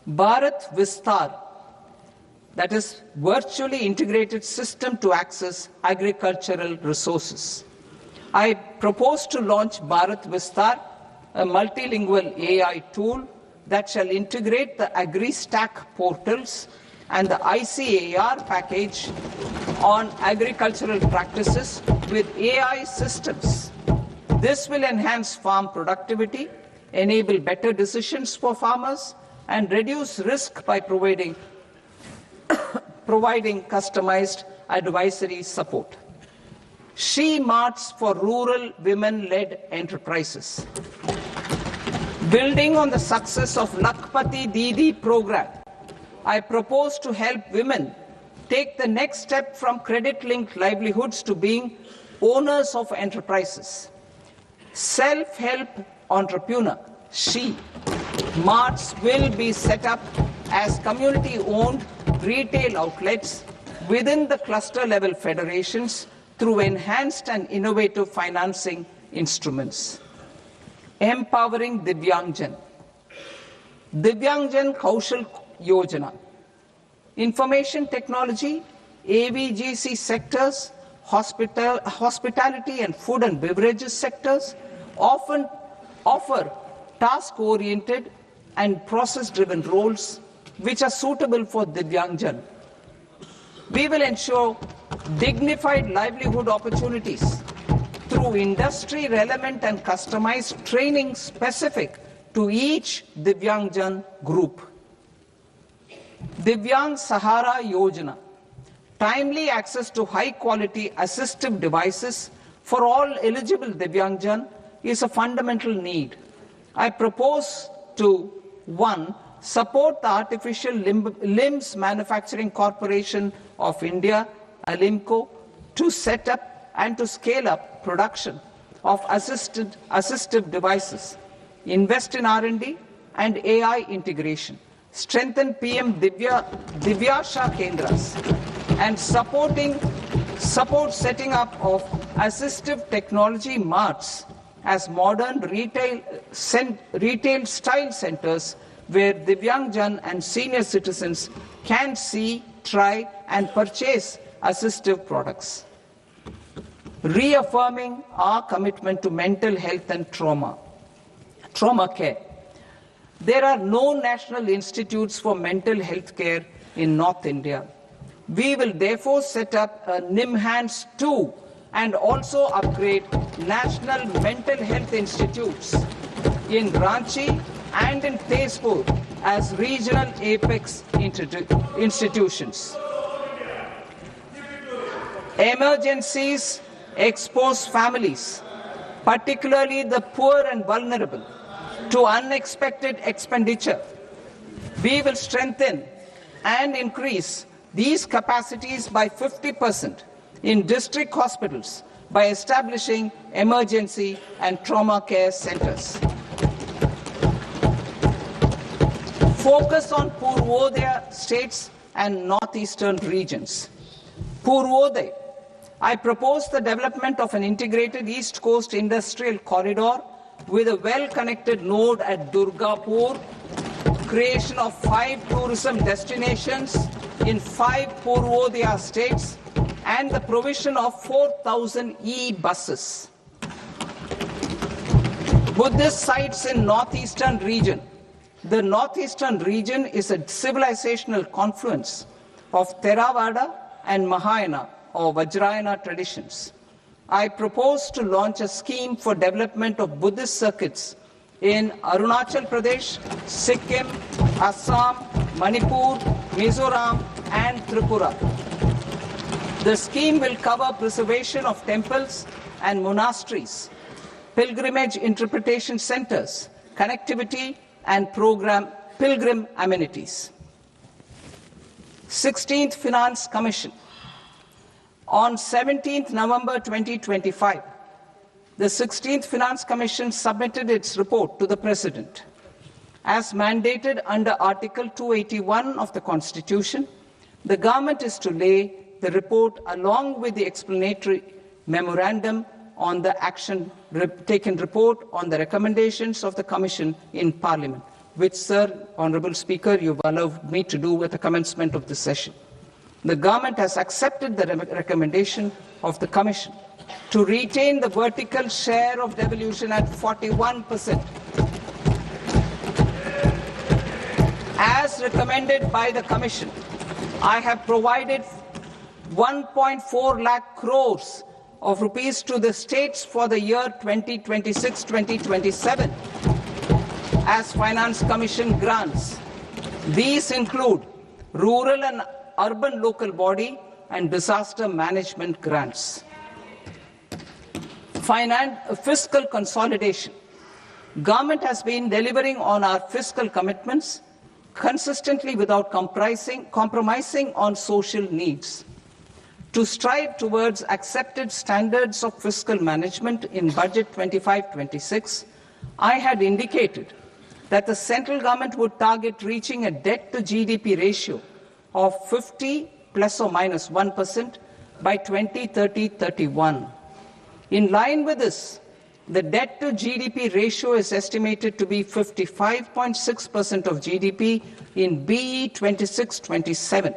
Bharat Vistar, that is virtually integrated system to access agricultural resources. I propose to launch Bharat Vistar, a multilingual AI tool that shall integrate the AgriStack portals and the ICAR package on agricultural practices with AI systems. This will enhance farm productivity, enable better decisions for farmers, and reduce risk by providing customized advisory support. She Marts for rural women-led enterprises. Building on the success of Lakpati Didi program, I propose to help women take the next step from credit-linked livelihoods to being owners of enterprises. Self-help entrepreneur, She Marts will be set up as community-owned retail outlets within the cluster-level federations through enhanced and innovative financing instruments. Empowering Divyangjan. Divyangjan Kaushal Yojana. Information technology, AVGC sectors, hospitality and food and beverages sectors often offer task-oriented and process-driven roles which are suitable for Divyangjan. We will ensure dignified livelihood opportunities through industry-relevant and customized training specific to each Divyangjan group. Divyang Sahara Yojana. Timely access to high-quality assistive devices for all eligible Divyangjan is a fundamental need. I propose to 1. Support the Artificial Limbs Manufacturing Corporation of India, Alimco, to set up and to scale up production of assistive devices, invest in R&D and AI integration, strengthen PM Divyasha Kendras, and support setting up of assistive technology marts as modern retail style centers where Divyangjan and senior citizens can see, try and purchase assistive products. Reaffirming our commitment to mental health and trauma care. There are no national institutes for mental health care in North India. We will therefore set up a NIMHANS 2 and also upgrade national mental health institutes in Ranchi and in Tezpur as regional apex institutions. Emergencies expose families, particularly the poor and vulnerable, to unexpected expenditure. We will strengthen and increase these capacities by 50% in district hospitals by establishing emergency and trauma care centers. Focus on Purvodaya states and northeastern regions. Purvodaya. I propose the development of an integrated East Coast industrial corridor with a well-connected node at Durgapur, creation of 5 tourism destinations in 5 Purvodaya states, and the provision of 4,000 e-buses. Buddhist sites in northeastern region. The northeastern region is a civilizational confluence of Theravada and Mahayana or Vajrayana traditions. I propose to launch a scheme for development of Buddhist circuits in Arunachal Pradesh, Sikkim, Assam, Manipur, Mizoram, and Tripura. The scheme will cover preservation of temples and monasteries, pilgrimage interpretation centers, connectivity, and pilgrim amenities. 16th Finance Commission. On 17th November 2025, the 16th Finance Commission submitted its report to the President. As mandated under Article 281 of the Constitution, the government is to lay the report along with the explanatory memorandum on the action taken report on the recommendations of the Commission in Parliament. which, Sir, Honourable Speaker, you've allowed me to do at the commencement of this session. The government has accepted the recommendation of the Commission to retain the vertical share of devolution at 41%. As recommended by the Commission, I have provided 1.4 lakh crores of rupees to the states for the year 2026-2027 as Finance Commission grants. These include rural and urban local body and disaster management grants. Fiscal consolidation. Government has been delivering on our fiscal commitments consistently without compromising on social needs. To strive towards accepted standards of fiscal management in Budget 25-26, I had indicated that the central government would target reaching a debt-to-GDP ratio of 50 plus or minus 1% by 2030-31. In line with this, the debt-to-GDP ratio is estimated to be 55.6% of GDP in BE 26-27,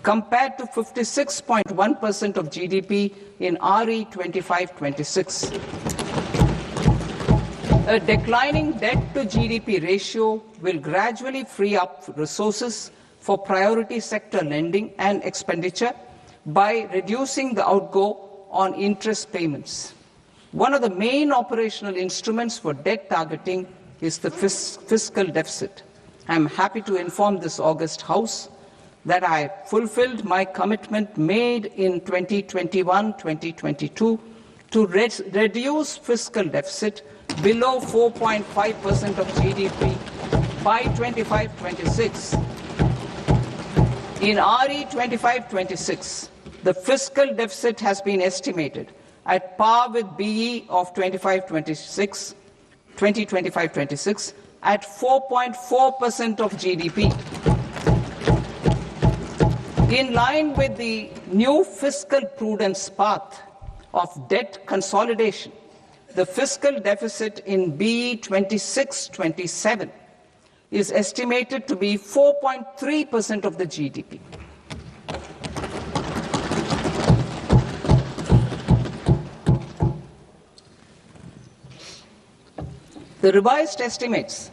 compared to 56.1% of GDP in RE 25-26. A declining debt-to-GDP ratio will gradually free up resources for priority sector lending and expenditure by reducing the outgo on interest payments. One of the main operational instruments for debt targeting is the fiscal deficit. I am happy to inform this august House that I fulfilled my commitment made in 2021-2022 to reduce fiscal deficit below 4.5% of GDP by 25-26. In RE 25-26, the fiscal deficit has been estimated at par with BE of 2025-26 at 4.4% of GDP. In line with the new fiscal prudence path of debt consolidation, the fiscal deficit in BE 26-27 is estimated to be 4.3% of the GDP. The revised estimates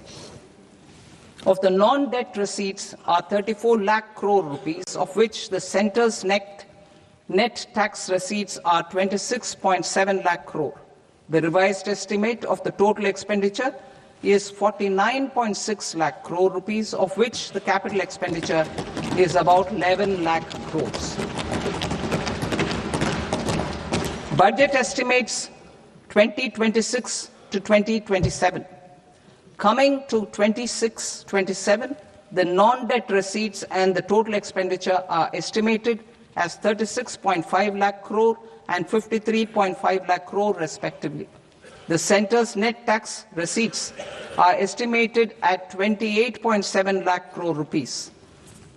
of the non-debt receipts are 34 lakh crore rupees, of which the centre's net tax receipts are 26.7 lakh crore. The revised estimate of the total expenditure is 49.6 lakh crore rupees, of which the capital expenditure is about 11 lakh crores. Budget estimates 2026 to 2027. Coming to 26-27, the non-debt receipts and the total expenditure are estimated as 36.5 lakh crore and 53.5 lakh crore respectively. The centre's net tax receipts are estimated at 28.7 lakh crore rupees.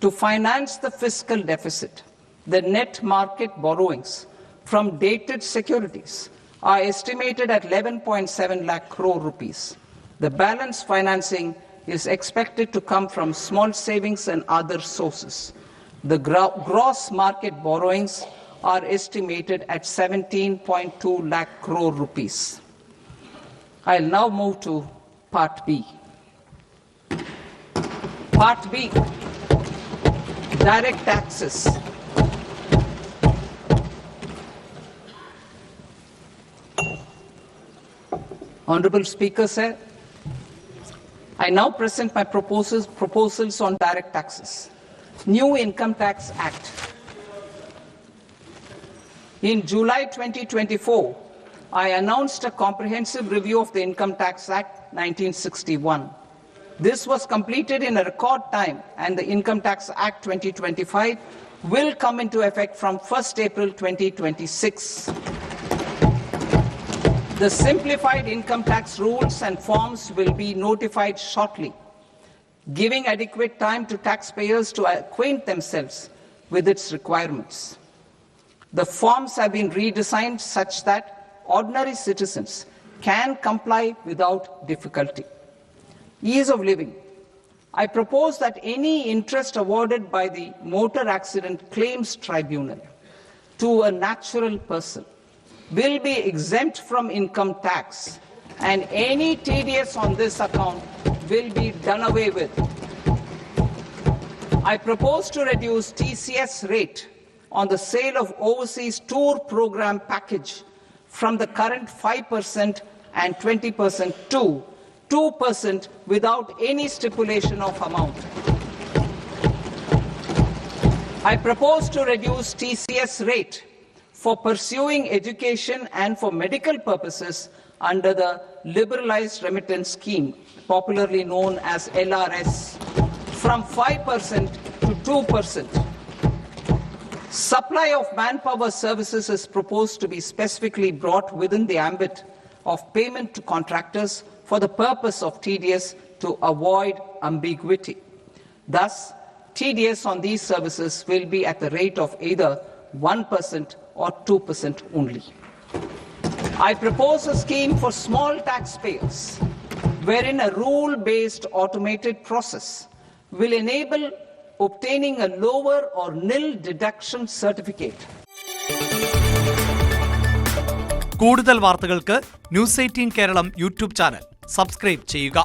To finance the fiscal deficit, the net market borrowings from dated securities are estimated at 11.7 lakh crore rupees. The balance financing is expected to come from small savings and other sources. The gross market borrowings are estimated at 17.2 lakh crore rupees. I'll now move to Part B. Part B, direct taxes. Honourable Speaker, sir, I now present my proposals on direct taxes. New Income Tax Act. In July 2024, I announced a comprehensive review of the Income Tax Act 1961. This was completed in a record time, and the Income Tax Act 2025 will come into effect from 1st April 2026. The simplified income tax rules and forms will be notified shortly, giving adequate time to taxpayers to acquaint themselves with its requirements. The forms have been redesigned such that ordinary citizens can comply without difficulty. Ease of living I propose that any interest awarded by the Motor Accident Claims Tribunal to a natural person will be exempt from income tax, and any TDS on this account will be done away with. I propose to reduce TCS rate on the sale of overseas tour program package from the current 5% and 20% to 2% without any stipulation of amount. I propose to reduce TCS rate for pursuing education and for medical purposes under the Liberalized Remittance Scheme, popularly known as LRS, from 5% to 2%. Supply of manpower services is proposed to be specifically brought within the ambit of payment to contractors for the purpose of TDS to avoid ambiguity. Thus, TDS on these services will be at the rate of either 1% or 2% only. I propose a scheme for small taxpayers wherein a rule-based automated process will enable obtaining a lower or nil deduction certificate. കൂടുതൽ വാർത്തകൾക്ക് news 18 Keralam YouTube channel subscribe ചെയ്യുക.